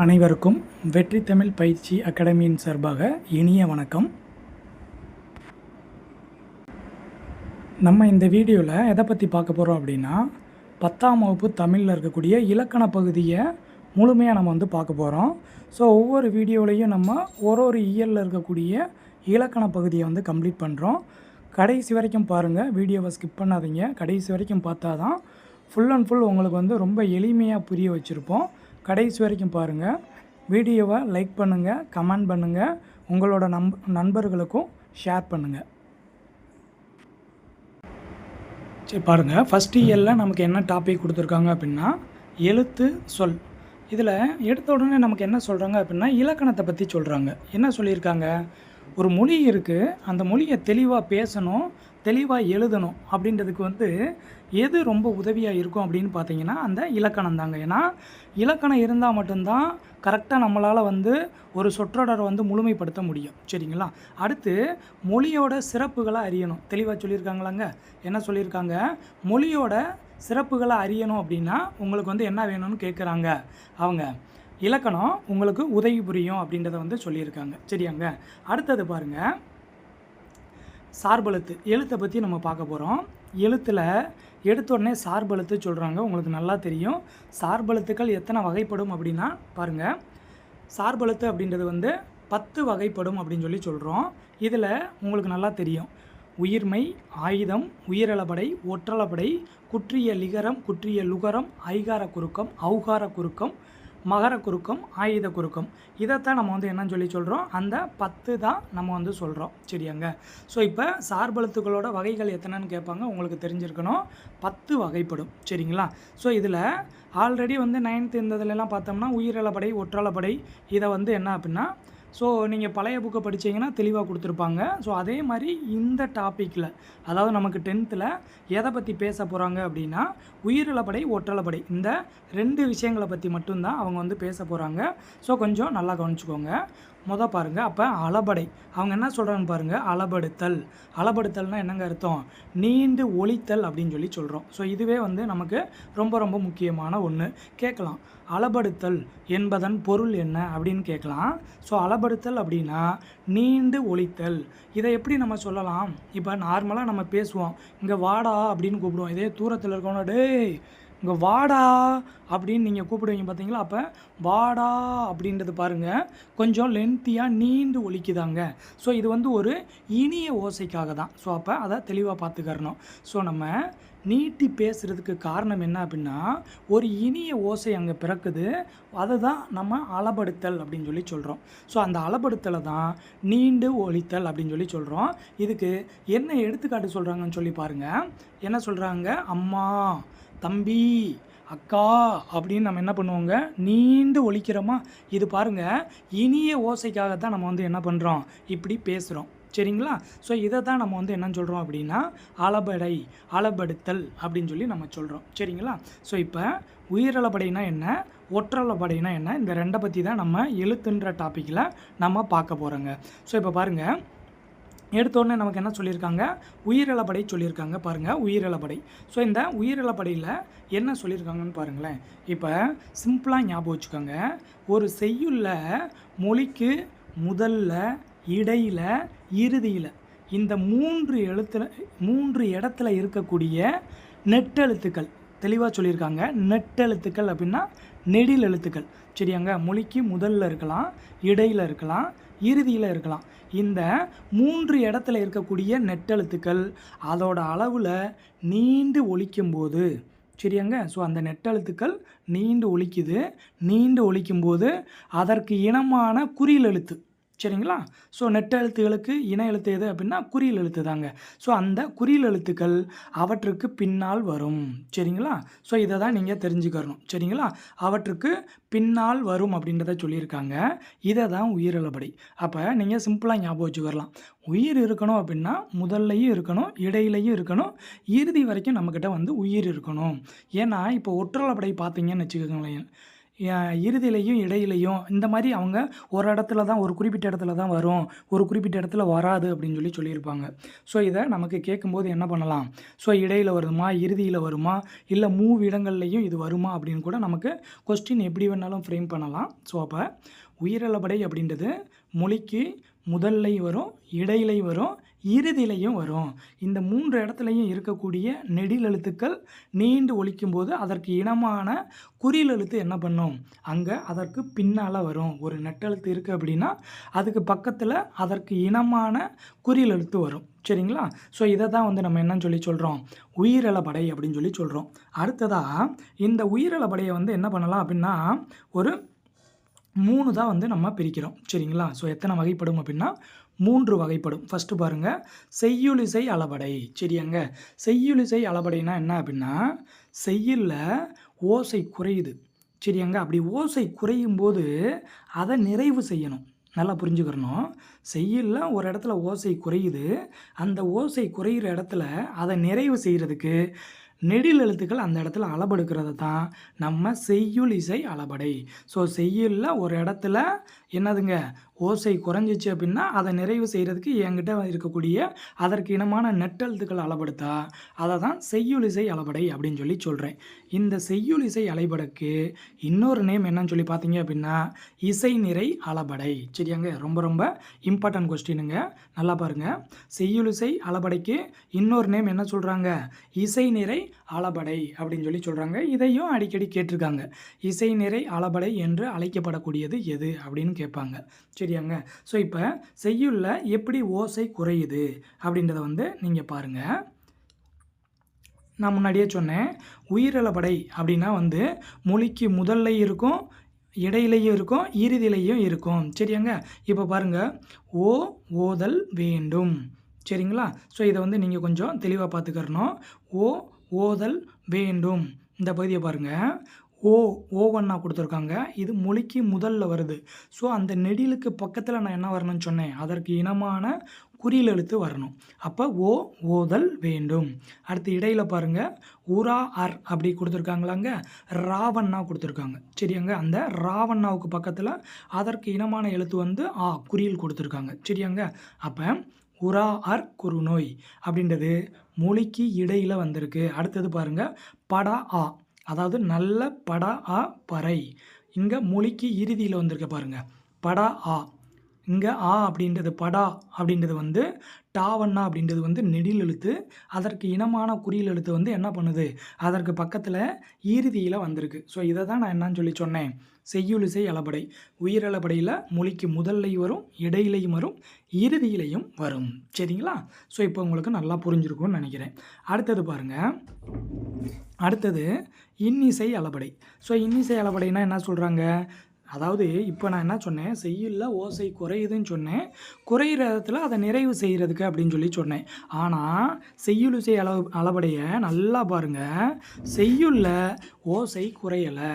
அனைவருக்கும் வெற்றி தமிழ் பயிற்சி அகாடமியின் சார்பாக இனிய வணக்கம். நம்ம இந்த வீடியோவில் எதை பற்றி பார்க்க போகிறோம் அப்படின்னா 10ஆம் வகுப்பு தமிழில் இருக்கக்கூடிய இலக்கண பகுதியை முழுமையாக நம்ம பார்க்க போகிறோம். ஸோ ஒவ்வொரு வீடியோலையும் நம்ம ஒரு இயலில் இருக்கக்கூடிய இலக்கண பகுதியை கம்ப்ளீட் பண்ணுறோம். கடைசி வரைக்கும் பாருங்கள், வீடியோவை ஸ்கிப் பண்ணாதீங்க. கடைசி வரைக்கும் பார்த்தா தான் ஃபுல் அண்ட் ஃபுல் உங்களுக்கு ரொம்ப எளிமையாக புரிய வச்சுருப்போம். கடைசி வரைக்கும் பாருங்கள். வீடியோவை லைக் பண்ணுங்கள், கமெண்ட் பண்ணுங்கள், உங்களோட நண்பர்களுக்கும் ஷேர் பண்ணுங்கள். சரி பாருங்கள், ஃபஸ்ட் இயரில் நமக்கு என்ன டாபிக் கொடுத்துருக்காங்க அப்படின்னா எழுத்து சொல். இதில் எடுத்த உடனே நமக்கு என்ன சொல்கிறாங்க அப்படின்னா இலக்கணத்தை பற்றி சொல்கிறாங்க. என்ன சொல்லியிருக்காங்க, ஒரு மொழி இருக்குது, அந்த மொழியை தெளிவாக பேசணும், தெளிவாக எழுதணும் அப்படின்றதுக்கு எது ரொம்ப உதவியாக இருக்கும் அப்படின்னு பார்த்தீங்கன்னா அந்த இலக்கணம் தாங்க. ஏன்னா இலக்கணம் இருந்தால் மட்டும்தான் கரெக்டாக நம்மளால் ஒரு சொற்றொடரை முழுமைப்படுத்த முடியும். சரிங்களா? அடுத்து மொழியோட சிறப்புகளை அறியணும். தெளிவாக சொல்லியிருக்காங்களாங்க. என்ன சொல்லியிருக்காங்க, மொழியோட சிறப்புகளை அறியணும் அப்படின்னா உங்களுக்கு என்ன வேணும்னு கேட்குறாங்க அவங்க. இலக்கணம் உங்களுக்கு உதவி புரியும் அப்படின்றத சொல்லியிருக்காங்க. சரியாங்க? அடுத்தது பாருங்கள், சார்பெழுத்து எழுத்தை பற்றி நம்ம பார்க்க போகிறோம். எழுத்தில் எடுத்த உடனே சார்பெழுத்து சொல்கிறாங்க. உங்களுக்கு நல்லா தெரியும் சார்பெழுத்துக்கள் எத்தனை வகைப்படும் அப்படின்னா பாருங்கள், சார்பெழுத்து அப்படின்றது 10 வகைப்படும் அப்படின்னு சொல்கிறோம். இதில் உங்களுக்கு நல்லா தெரியும் உயிர்மை, ஆயுதம், உயிரளபடை, ஒற்றளபடை, குற்றிய லிகரம், குற்றிய லுகரம், ஐகார குறுக்கம், ஔகார குறுக்கம், மகர குறுக்கம், ஆயுத குறுக்கம். இதைத்தான் நம்ம என்னன்னு சொல்கிறோம், அந்த 10 தான் நம்ம சொல்கிறோம். சரியாங்க? ஸோ இப்போ சார்பெழுத்துக்களோட வகைகள் எத்தனைன்னு கேட்பாங்க, உங்களுக்கு தெரிஞ்சிருக்கணும். 10 வகைப்படும். சரிங்களா? ஸோ இதில் ஆல்ரெடி 9th இருந்ததுலாம் பார்த்தோம்னா உயிரளபடை, ஒற்றளபடை இதை என்ன அப்படின்னா ஸோ நீங்கள் பழைய புக்கை படித்தீங்கன்னா தெளிவாக கொடுத்துருப்பாங்க. ஸோ அதே மாதிரி இந்த டாப்பிக்கில் அதாவது நமக்கு 10th எதை பற்றி பேச போகிறாங்க அப்படின்னா உயிரிழப்படை, ஒற்றளபடை இந்த 2 விஷயங்களை பற்றி மட்டும்தான் அவங்க பேச போகிறாங்க. ஸோ கொஞ்சம் நல்லா கவனிச்சுக்கோங்க. பாருங்கள், அப்போ அளபடை அவங்க என்ன சொல்கிறான்னு பாருங்கள். அளபடுத்தல், அளபடுத்தல்னால் என்னங்க அர்த்தம், நீண்டு ஒழித்தல் அப்படின்னு சொல்கிறோம். ஸோ இதுவே நமக்கு ரொம்ப ரொம்ப முக்கியமான ஒன்று. கேட்கலாம், அளபடுத்தல் என்பதன் பொருள் என்ன அப்படின்னு கேட்கலாம். ஸோ அளபடுத்தல் அப்படின்னா நீண்டு ஒழித்தல். இதை எப்படி நம்ம சொல்லலாம், இப்போ நார்மலாக நம்ம பேசுவோம், இங்கே வாடா அப்படின்னு கூப்பிடுவோம். இதே தூரத்தில் இருக்கவங்க டேய் இங்கே வாடா அப்படின்னு நீங்கள் கூப்பிடுவீங்க பார்த்தீங்களா. அப்போ வாடா அப்படின்றது பாருங்கள் கொஞ்சம் லென்த்தியாக நீண்டு ஒலிக்குதாங்க. ஸோ இது ஒரு இனிய ஓசைக்காக தான். ஸோ அப்போ அதை தெளிவாக பார்த்துக்கறணும். ஸோ நம்ம நீட்டி பேசுகிறதுக்கு காரணம் என்ன அப்படின்னா ஒரு இனிய ஓசை அங்கே பிறக்குது. அதை தான் நம்ம அளபடுத்தல் அப்படின்னு சொல்கிறோம். ஸோ அந்த அளபடுத்தலை தான் நீண்டு ஒலித்தல் அப்படின்னு சொல்கிறோம். இதுக்கு என்ன எடுத்துக்காட்டு சொல்கிறாங்கன்னு பாருங்கள். என்ன சொல்கிறாங்க, அம்மா, தம்பி, அக்கா அப்படின்னு நம்ம என்ன பண்ணுவோங்க, நீண்டு ஒலிக்கிறோமா. இது பாருங்கள் இனிய ஓசைக்காகத்தான் நம்ம என்ன பண்ணுறோம், இப்படி பேசுகிறோம். சரிங்களா? ஸோ இதை தான் நம்ம என்னன்னு சொல்கிறோம் அப்படின்னா அளபடை, அளபடுத்தல் அப்படின்னு நம்ம சொல்கிறோம். சரிங்களா? ஸோ இப்போ உயிரளபடைனா என்ன, ஒற்றளபடைனா என்ன, இந்த 2 பற்றி தான் நம்ம எழுத்துன்ற டாப்பிக்கில் நம்ம பார்க்க போகிறோங்க. ஸோ இப்போ பாருங்கள், எடுத்தோடனே நமக்கு என்ன சொல்லியிருக்காங்க, உயிரிழப்படை சொல்லியிருக்காங்க. பாருங்கள் உயிரிழப்படை. ஸோ இந்த உயிரிழப்படையில் என்ன சொல்லியிருக்காங்கன்னு பாருங்களேன். இப்போ சிம்பிளாக ஞாபகம் வச்சுக்கோங்க, ஒரு செய்யுளில் மொழிக்கு முதல்ல, இடையில், இறுதியில் இந்த 3 இடத்துல இருக்கக்கூடிய நெட்டெழுத்துக்கள் தெளிவாக சொல்லியிருக்காங்க. நெட்டெழுத்துக்கள் அப்படின்னா நெடில் எழுத்துக்கள். சரியாங்க? மொழிக்கு முதல்ல இருக்கலாம், இடையில் இருக்கலாம், இறுதியில் இருக்கலாம். இந்த 3 இடத்துல இருக்கக்கூடிய நெட்டெழுத்துக்கள் அதோட அளவில் நீண்டு ஒலிக்கும்போது, சரியாங்க? ஸோ அந்த நெட்டெழுத்துக்கள் நீண்டு ஒலிக்குது. நீண்டு ஒலிக்கும்போது அதற்கு இனமான குறில் எழுத்து. சரிங்களா? ஸோ நெட்டெழுத்துகளுக்கு இன எழுத்து எது அப்படின்னா குறில் எழுத்து தாங்க. ஸோ அந்த குறில் எழுத்துக்கள் அவற்றுக்கு பின்னால் வரும். சரிங்களா? ஸோ இதை தான் நீங்கள் தெரிஞ்சுக்கணும். சரிங்களா? அவற்றுக்கு பின்னால் வரும் அப்படின்றத சொல்லியிருக்காங்க. இதை தான் உயிரிழப்படை. அப்போ நீங்கள் சிம்பிளாக ஞாபகம் வச்சுக்கலாம். உயிர் இருக்கணும் அப்படின்னா முதல்லையும் இருக்கணும், இடையிலையும் இருக்கணும், இறுதி வரைக்கும் நம்மக்கிட்ட உயிர் இருக்கணும். ஏன்னா இப்போ ஒற்றளப்படை பார்த்தீங்கன்னு வச்சுக்கோங்களேன், இறுதியிலையும் இடையிலையும் இந்த மாதிரி அவங்க ஒரு இடத்துல தான் ஒரு குறிப்பிட்ட இடத்துல தான் வரும், ஒரு குறிப்பிட்ட இடத்துல வராது அப்படின்னு சொல்லியிருப்பாங்க. ஸோ இதை நமக்கு கேட்கும்போது என்ன பண்ணலாம், ஸோ இடையில் வருமா, இறுதியில் வருமா, இல்லை இடங்கள்லையும் இது வருமா அப்படின்னு கூட நமக்கு கொஸ்டின் எப்படி வேணாலும் ஃப்ரேம் பண்ணலாம். ஸோ அப்போ உயிரளபடை அப்படின்றது மொழிக்கு முதல்லை வரும், இடையிலை வரும், இறுதியிலையும் வரும். இந்த 3 இடத்துலையும் இருக்கக்கூடிய நெடில் எழுத்துக்கள் நீண்டு ஒலிக்கும்போது அதற்கு இனமான குறில் எழுத்து என்ன பண்ணும், அங்கே அதற்கு பின்னால் வரும். ஒரு நெட்டெழுத்து இருக்குது அப்படின்னா அதுக்கு பக்கத்தில் அதற்கு இனமான குறில் எழுத்து வரும். சரிங்களா? ஸோ இதை தான் வந்து நம்ம என்னன்னு சொல்கிறோம், உயிரளபடை அப்படின்னு சொல்கிறோம். அடுத்ததாக இந்த உயிரளபடையை வந்து என்ன பண்ணலாம் அப்படின்னா ஒரு 3 தான் வந்து நம்ம பிரிக்கிறோம். சரிங்களா? ஸோ எத்தனை வகைப்படும் அப்படின்னா 3 வகைப்படும். ஃபஸ்ட்டு பாருங்கள், செய்யுளிசை அளபடை. சரியாங்க? செய்யுளிசை அளபடைனா என்ன அப்படின்னா செய்யுளில் ஓசை குறையுது. சரியாங்க? அப்படி ஓசை குறையும் போது அதை நிறைவு செய்யணும். நல்லா புரிஞ்சுக்கிறணும். செய்யுளில் ஒரு இடத்துல ஓசை குறையுது, அந்த ஓசை குறையிற இடத்துல அதை நிறைவு செய்கிறதுக்கு நெடில் எழுத்துக்கள் அந்த இடத்துல அளபெடுக்கிறது தான் நம்ம செய்யுள் இசை அளபடை. ஸோ செய்யுளில் ஒரு இடத்துல என்னதுங்க ஓசை குறைஞ்சிச்சு அப்படின்னா அதை நிறைவு செய்கிறதுக்கு என்கிட்ட இருக்கக்கூடிய அதற்கு இனமான நெட்டெழுத்துக்கள் அளபெடுத்தா அதை தான் செய்யுள் இசை அளபடை அப்படின்னு சொல்கிறேன். இந்த செய்யுள் இசை அளபடைக்கு இன்னொரு நேம் என்னன்னு சொல்லி பார்த்தீங்க அப்படின்னா இசை நிறை அளபடை. சரியாங்க? ரொம்ப ரொம்ப இம்பார்ட்டன்ட் கொஸ்டினுங்க. நல்லா பாருங்கள், செய்யுள் இசை அளபடைக்கு இன்னொரு நேம் என்ன சொல்கிறாங்க, இசை நிறை அளபடை அப்படின்னு சொல்கிறாங்க. இதையும் அடிக்கடி கேட்டிருக்காங்க. இசை நிறை அளபடை என்று அழைக்கப்படக்கூடியது எது அப்படின்னு கேட்பாங்க. சரியாங்க? ஸோ இப்போ செய்யுளில் எப்படி ஓசை குறையுது அப்படின்றத வந்து நீங்கள் பாருங்கள். நான் முன்னாடியே சொன்னேன், உயிரளபடை அப்படின்னா வந்து மொழிக்கு முதல்ல இருக்கும், இடையிலையும் இருக்கும், இறுதியிலையும் இருக்கும். சரியாங்க? இப்போ பாருங்கள், ஓதல் வேண்டும். சரிங்களா? ஸோ இதை வந்து நீங்கள் கொஞ்சம் தெளிவாக பார்த்துக்கிறணும். ஓதல் வேண்டும் இந்த பகுதியை பாருங்கள். ஓவன்னா கொடுத்துருக்காங்க. இது மொழிக்கு முதல்ல வருது. ஸோ அந்த நெடிலுக்கு பக்கத்தில் நான் என்ன வரணும்னு சொன்னேன், அதற்கு இனமான குறில் எழுத்து வரணும். அப்போ ஓதல் வேண்டும். அடுத்து இடையில் பாருங்கள், உரா அர் அப்படி கொடுத்துருக்காங்களாங்க, ராவண்ணா கொடுத்துருக்காங்க. சரியாங்க? அந்த ராவண்ணாவுக்கு பக்கத்தில் அதற்கு இனமான எழுத்து வந்து குறில் கொடுத்துருக்காங்க. சரியாங்க? அப்போ உரா அர் குறுநோய் அப்படின்றது மொழிக்கு இடையில் வந்திருக்கு. அடுத்தது பாருங்கள், படா அதாவது நல்ல படா பறை. இங்கே மொழிக்கு இறுதியில் வந்திருக்க பாருங்கள், படா இங்கே அப்படின்றது படா அப்படின்றது வந்து டாவண்ணா அப்படின்றது வந்து நெடில் எழுத்து, அதற்கு இனமான குறியில் எழுத்து வந்து என்ன பண்ணுது, அதற்கு பக்கத்தில் இறுதியில் வந்திருக்கு. ஸோ இதை தான் நான் என்னன்னு சொன்னேன், செய்யுளிசை அளபடை. உயிரளபடையில் மொழிக்கு முதல்லையும் வரும், இடையிலையும் வரும், இறுதியிலையும் வரும். சரிங்களா? ஸோ இப்போ உங்களுக்கு நல்லா புரிஞ்சிருக்கும்னு நினைக்கிறேன். அடுத்தது பாருங்கள், அடுத்தது இன்னிசை அளபடை. ஸோ இன்னிசை அளபடைனா என்ன சொல்கிறாங்க, அதாவது இப்போ நான் என்ன சொன்னேன், செய்யுளில் ஓசை குறையுதுன்னு சொன்னேன், குறையிற இடத்துல அதை நிறைவு செய்கிறதுக்கு அப்படின்னு சொன்னேன். ஆனால் செய்யுளிசை அளபடையை நல்லா பாருங்கள், செய்யுளில் ஓசை குறையலை.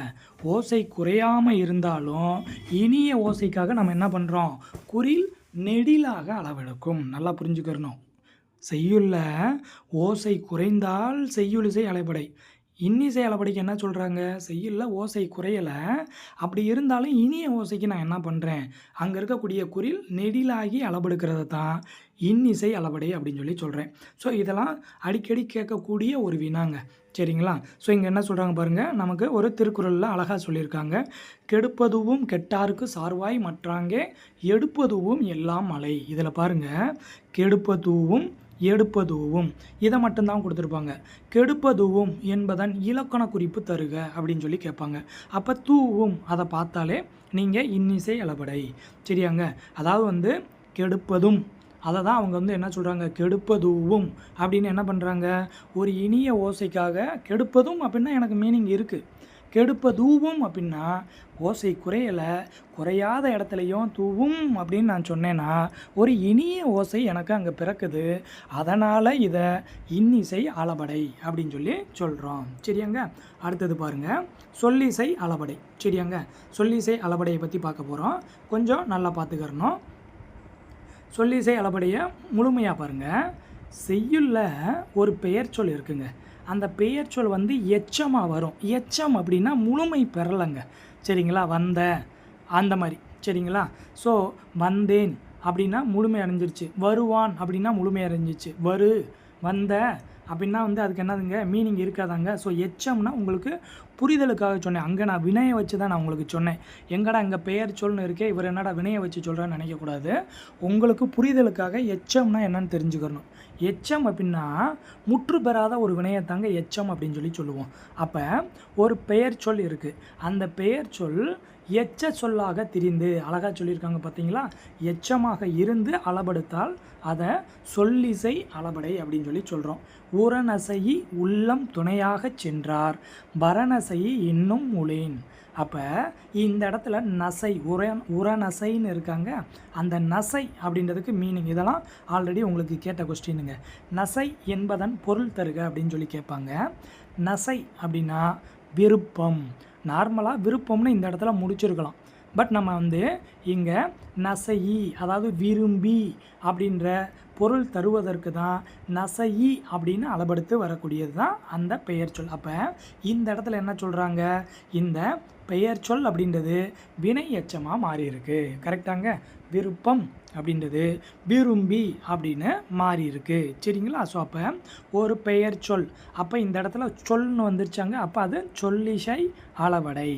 ஓசை குறையாமல் இருந்தாலும் இனிய ஓசைக்காக நம்ம என்ன பண்ணுறோம், குறில் நெடிலாக அளவெடுக்கும். நல்லா புரிஞ்சுக்கிறணும். செய்யுளில் ஓசை குறைந்தால் செய்யுளிசை அளபடை. இன்னிசை அளபடிக்கு என்ன சொல்கிறாங்க, செய்யுளில் ஓசை குறையலை, அப்படி இருந்தாலும் இனிய ஓசைக்கு நான் என்ன பண்ணுறேன், அங்கே இருக்கக்கூடிய குறில் நெடிலாகி அளபெடுக்கிறது தான் இன்னிசை அளபடை அப்படின்னு சொல்கிறேன். ஸோ இதெல்லாம் அடிக்கடி கேட்கக்கூடிய ஒரு வினாங்க. சரிங்களா? ஸோ இங்கே என்ன சொல்கிறாங்க பாருங்கள், நமக்கு ஒரு திருக்குறளில் அழகாக சொல்லியிருக்காங்க, கெடுப்பதுவும் கெட்டாருக்கு சார்வாய் மற்றாங்கே எடுப்பதுவும் எல்லாம் மலை. இதில் பாருங்கள், கெடுப்பதுவும் எடுப்பதுவும் இதை மட்டும்தான் கொடுத்துருப்பாங்க. கெடுப்பதுவும் என்பதன் இலக்கண குறிப்பு தருக அப்படின்னு கேட்பாங்க. அப்போ தூவும் அதை பார்த்தாலே நீங்கள் இன்னிசை அளபடை. சரியாங்க? அதாவது வந்து கெடுப்பதும் அதை தான் அவங்க வந்து என்ன சொல்கிறாங்க, கெடுப்பதுவும் அப்படின்னு என்ன பண்ணுறாங்க, ஒரு இனிய ஓசைக்காக கெடுப்பதும் அப்படின்னா எனக்கு மீனிங் இருக்குது. கெடுப்பதூவும் அப்படின்னா ஓசை குறையலை, குறையாத இடத்துலையும் தூவும் அப்படின்னு நான் சொன்னேன்னா ஒரு இனிய ஓசை எனக்கு அங்கே பிறக்குது, அதனால் இதை இன்னிசை அளபடை அப்படின்னு சொல்கிறோம். சரியாங்க? அடுத்தது பாருங்கள், சொல்லிசை அளபடை. சரியாங்க? சொல்லிசை அளபடையை பற்றி பார்க்க போகிறோம். கொஞ்சம் நல்லா பார்த்துக்கிறணும். சொல்லிசை அளபடையை முழுமையாக பாருங்கள். செய்யுளில் ஒரு பெயர் சொல் இருக்குங்க, அந்த பெயர் சொல் வந்து எச்சமாக வரும். எச்சம் அப்படின்னா முழுமை பெறலைங்க. சரிங்களா, வந்த அந்த மாதிரி, சரிங்களா. ஸோ வந்தேன் அப்படின்னா முழுமை அடைஞ்சிருச்சு, வருவான் அப்படின்னா முழுமை அடைஞ்சிச்சு, வந்த அப்படின்னா வந்து அதுக்கு என்னதுங்க மீனிங் இருக்காதாங்க. ஸோ எச்சம்னா உங்களுக்கு புரிதலுக்காக சொன்னேன், அங்கே நான் வினையை வச்சு தான் நான் உங்களுக்கு சொன்னேன். எங்கடா இங்கே பெயர் சொல்னு இருக்கே, இவர் என்னடா வினையை வச்சு சொல்கிறேன்னு நினைக்கக்கூடாது. உங்களுக்கு புரிதலுக்காக எச்சம்னா என்னன்னு தெரிஞ்சுக்கணும். எச்சம் அப்படின்னா முற்று பெறாத ஒரு வினையத்தாங்க எச்சம் அப்படின்னு சொல்லுவோம். அப்போ ஒரு பெயர் சொல் இருக்குது, அந்த பெயர் சொல் எச்ச சொல்லாக திரிந்து, அழகாக சொல்லியிருக்காங்க பார்த்தீங்களா, எச்சமாக இருந்து அளபடுத்தால் அதை சொல்லிசை அளபடை அப்படின்னு சொல்கிறோம். உரநசையி உள்ளம் துணையாக சென்றார், பரநசையி இன்னும் முளேன். அப்போ இந்த இடத்துல நசை உரநசைன்னு இருக்காங்க, அந்த நசை அப்படின்றதுக்கு மீனிங் இதெல்லாம் ஆல்ரெடி உங்களுக்கு கேட்ட கொஸ்டினுங்க. நசை என்பதன் பொருள் தருக அப்படின்னு கேட்பாங்க. நசை அப்படின்னா விருப்பம். நார்மலாக விருப்பம்னு இந்த இடத்துல முடிச்சிருக்கலாம், பட் நம்ம வந்து இங்கே நசையி அதாவது விரும்பி அப்படின்ற பொருள் தருவதற்கு தான் நசையி அப்படின்னு அளபடுத்து வரக்கூடியது தான் அந்த பெயர் சொல். அப்போ இந்த இடத்துல என்ன சொல்கிறாங்க, இந்த பெயர் சொல் அப்படின்றது வினை எச்சமாக மாறி இருக்கு. கரெக்டாங்க, விருப்பம் அப்படின்றது விரும்பி அப்படின்னு மாறி இருக்கு, சரிங்களா. ஸோ அப்போ ஒரு பெயர் சொல், அப்போ இந்த இடத்துல சொல்னு வந்துருச்சாங்க, அப்போ அது சொல்லிசை அளபடை,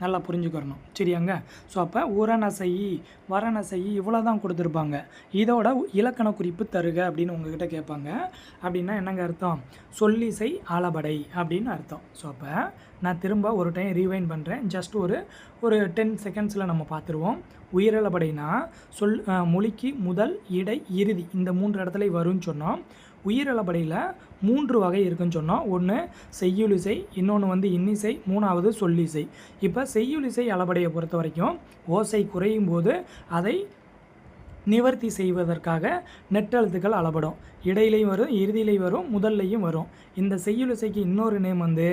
நல்லா புரிஞ்சுக்கிறணும், சரியாங்க. ஸோ அப்போ உரநசையி வரநசையி இவ்வளோ தான் கொடுத்துருப்பாங்க. இதோட இலக்கண குறிப்பு தருக அப்படின்னு உங்ககிட்ட கேட்பாங்க. அப்படின்னா என்னங்க அர்த்தம், சொல்லிசை அளபடை அப்படின்னு அர்த்தம். ஸோ அப்போ நான் திரும்ப ஒரு டைம் ரீவைண்ட் பண்ணுறேன், ஜஸ்ட் ஒரு 10 செகண்ட்ஸில் நம்ம பார்த்துருவோம். உயிரளபடைனா மொழிக்கு முதல் இடை இறுதி இந்த 3 இடத்துல வரும்னு சொன்னோம். உயிரளபடையில் 3 வகை இருக்குன்னு சொன்னோம். ஒன்று செய்யுளிசை, இன்னொன்று வந்து இன்னிசை, 3வது சொல்லிசை. இப்போ செய்யுளிசை அளபடையை பொறுத்த வரைக்கும் ஓசை குறையும் போது அதை நிவர்த்தி செய்வதற்காக நெட்டெழுத்துக்கள் அளபடும். இடையிலையும் வரும், இறுதியிலையும் வரும், முதல்லையும் வரும். இந்த செய்யுளிசைக்கு இன்னொரு நேம் வந்து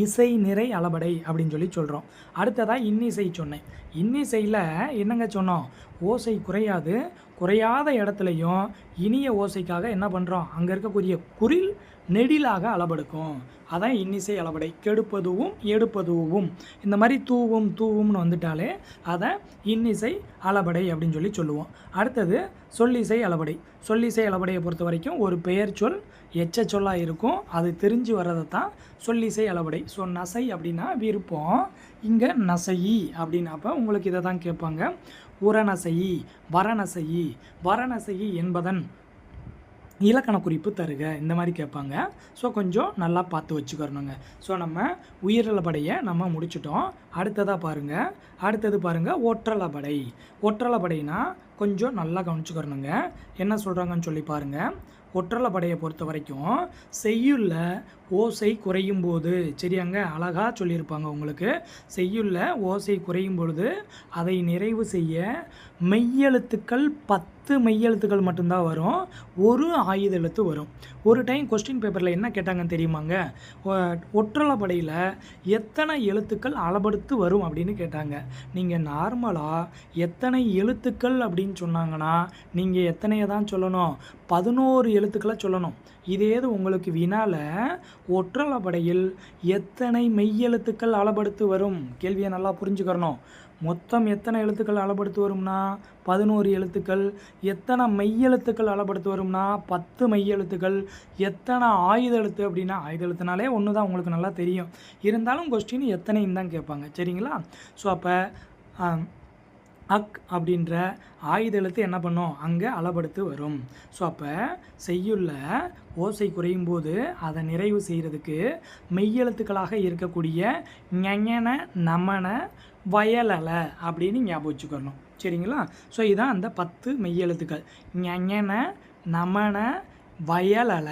இசை நிறை அளபடை அப்படின்னு சொல்கிறோம். அடுத்ததாக இன்னிசை சொன்னேன். இன்னிசையில் என்னங்க சொன்னோம், ஓசை குறையாது, குறையாத இடத்துலையும் இனிய ஓசைக்காக என்ன பண்ணுறோம், அங்கே இருக்கக்கூடிய குறில் நெடிலாக அளபெடுக்கும், அதான் இன்னிசை அளபடை. கெடுப்பதுவும் எடுப்பதுவும் இந்த மாதிரி தூவும்னு வந்துட்டாலே அதை இன்னிசை அளபடை அப்படின்னு சொல்லுவோம். அடுத்தது சொல்லிசை அளபடை. சொல்லிசை அளபடையை பொறுத்த வரைக்கும் ஒரு பெயர் சொல் எச்ச சொல்லாக இருக்கும், அது தெரிஞ்சு வர்றதை தான் சொல்லிசை அளபடை. ஸோ நசை அப்படின்னா விருப்பம், இங்கே நசையி அப்படின்னாப்போ உங்களுக்கு இதை தான் கேட்பாங்க. உரநசையி வரநசையி என்பதன் இலக்கண குறிப்பு தருக இந்த மாதிரி கேட்பாங்க. ஸோ கொஞ்சம் நல்லா பார்த்து வச்சுக்கிறணுங்க. ஸோ நம்ம உயிரளபடையை நம்ம முடிச்சிட்டோம். அடுத்தது பாருங்கள் ஒற்றளபடைனா கொஞ்சம் நல்லா கவனிச்சுக்கிறணுங்க. என்ன சொல்கிறாங்கன்னு சொல்லி பாருங்கள். ஒற்றளபடையை பொறுத்த வரைக்கும் செய்யுள்ள ஓசை குறையும் போது, சரியாங்க, அழகாக சொல்லியிருப்பாங்க உங்களுக்கு. செய்யுள்ள ஓசை குறையும் பொழுது அதை நிறைவு செய்ய மெய்யெழுத்துக்கள் 10 மெய்யெழுத்துக்கள் மட்டும்தான் வரும், ஒரு ஆயுத எழுத்து வரும். ஒரு டைம் கொஸ்டின் பேப்பரில் என்ன கேட்டாங்கன்னு தெரியுமாங்க, ஒற்றளபடையில் எத்தனை எழுத்துக்கள் அளபடுத்து வரும் அப்படின்னு கேட்டாங்க. நீங்கள் நார்மலாக எத்தனை எழுத்துக்கள் அப்படின்னு சொன்னாங்கன்னா நீங்கள் எத்தனையை தான் சொல்லணும், 11 எழுத்துக்களை சொல்லணும். இதேது உங்களுக்கு வினால ஒற்றளபடையில் எத்தனை மெய்யெழுத்துக்கள் அளபடுத்து வரும், கேள்வியை நல்லா புரிஞ்சுக்கிறணும். மொத்தம் எத்தனை எழுத்துக்கள் அளபடுத்து வரும்னா 11 எழுத்துக்கள். எத்தனை மெய்யெழுத்துக்கள் அளபடுத்து வரும்னா 10 மெய்யெழுத்துக்கள். எத்தனை ஆயுத எழுத்து அப்படின்னா, ஆயுத எழுத்துனாலே ஒன்று தான் உங்களுக்கு நல்லா தெரியும், இருந்தாலும் கொஸ்டின் எத்தனைன்னு தான் கேட்பாங்க, சரிங்களா. ஸோ அப்போ அக் அப்படின்ற ஆயுத எழுத்து என்ன பண்ணும், அங்கே அளபடுத்து வரும். ஸோ அப்போ செய்யுள்ள ஓசை குறையும் போது அதை நிறைவு செய்கிறதுக்கு மெய்யெழுத்துக்களாக இருக்கக்கூடிய ஞஞன நமன வயலல அப்படின்னு ஞாபகம் வச்சுக்கணும், சரிங்களா. ஸோ இதுதான் அந்த 10 மெய்யெழுத்துக்கள், ஞஞன நமன வயலல